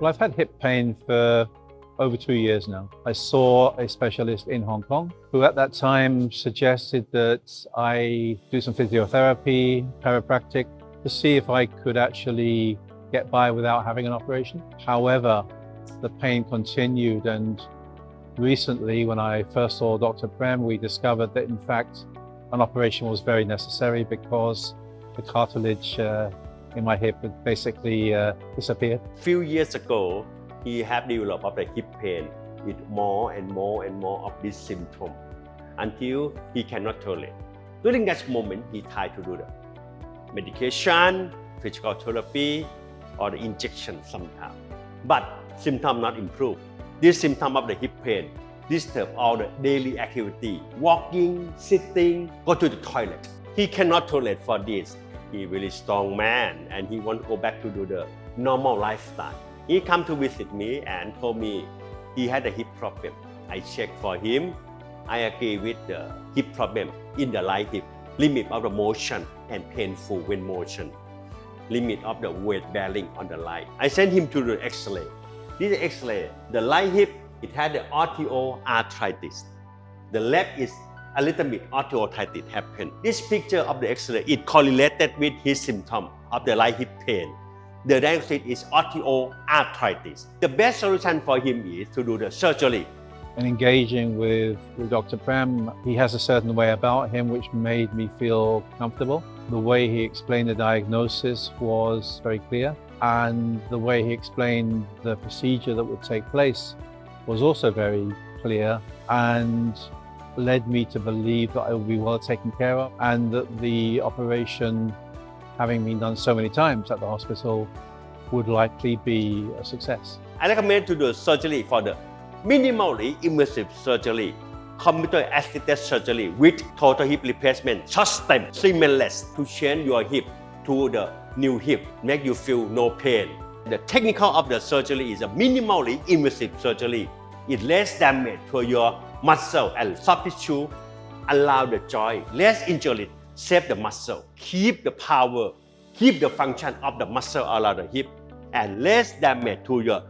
Well, I've had hip pain for over 2 years now. I saw a specialist in Hong Kong who at that time suggested that I do some physiotherapy, chiropractic, to see if I could actually get by without having an operation. However, the pain continued, and recently when I first saw Dr. Prem, we discovered that in fact an operation was very necessary because the cartilage in my hip had basically disappeared. Few years ago, he had developed of the hip pain with more and more of this symptom until he cannot tolerate. During that moment, he tried to do the medication, physical therapy, or the injection sometimes. But symptom not improve. This symptom of the hip pain disturb all the daily activity, walking, sitting, go to the toilet. He cannot tolerate for this. He really strong man and he want to go back to do the normal lifestyle. He come to visit me and told me he had a hip problem. I checked for him. I agree with the hip problem in the right hip, limit of the motion and painful when motion, limit of the weight bearing on the right. I sent him to the X-ray. This X-ray, the right hip, it had the osteoarthritis. The left is a little bit osteoarthritis happened. This picture of the X-ray, it correlated with his symptom of the right hip pain. The diagnosis is osteoarthritis. The best solution for him is to do the surgery. And engaging with Dr. Prem, he has a certain way about him which made me feel comfortable. The way he explained the diagnosis was very clear, and the way he explained the procedure that would take place was also very clear and led me to believe that I would be well taken care of, and that the operation, having been done so many times at the hospital, would likely be a success. I recommend to do surgery for the minimally invasive surgery, computer-assisted surgery with total hip replacement system, seamless to change your hip to the new hip, make you feel no pain. The technical of the surgery is a minimally invasive surgery. It less damage to your muscle and soft tissue, allow the joint less injury, save the muscle, keep the power, keep the function of the muscle around the hip, and less damage to your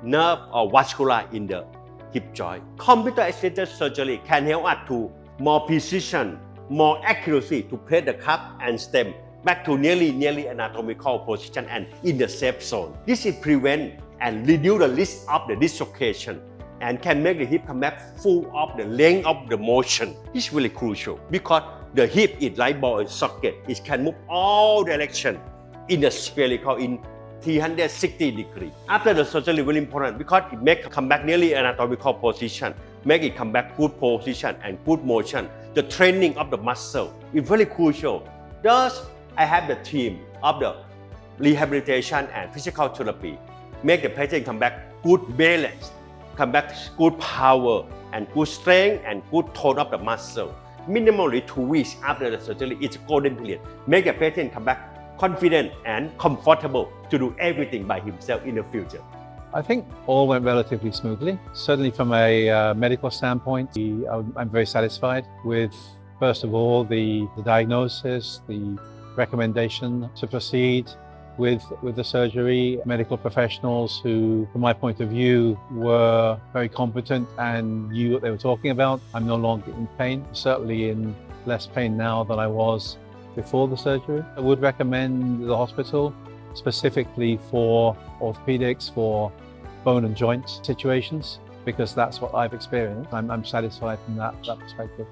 nerve or vascular in the hip joint. Computer-assisted surgery can help us to more precision, more accuracy to place the cup and stem back to nearly anatomical position and in the safe zone. This is prevent and reduce the risk of the dislocation and can make the hip come back full of the length of the motion. This is really crucial because the hip is like ball and socket. It can move all direction in the spherical in 360 degrees. After the surgery, very important because it makes it come back nearly anatomical position, make it come back good position and good motion. The training of the muscle is very crucial. Thus, I have the team of the rehabilitation and physical therapy, make the patient come back good balance, come back good power and good strength and good tone of the muscle. Minimally 2 weeks after the surgery, it's a golden period. Make the patient come back confident and comfortable to do everything by himself in the future. I think all went relatively smoothly. Certainly from a medical standpoint, I'm very satisfied with, first of all, the diagnosis, the recommendation to proceed with the surgery. Medical professionals who, from my point of view, were very competent and knew what they were talking about. I'm no longer in pain, certainly in less pain now than I was before the surgery. I would recommend the hospital specifically for orthopedics, for bone and joint situations, because that's what I've experienced. I'm satisfied from that perspective.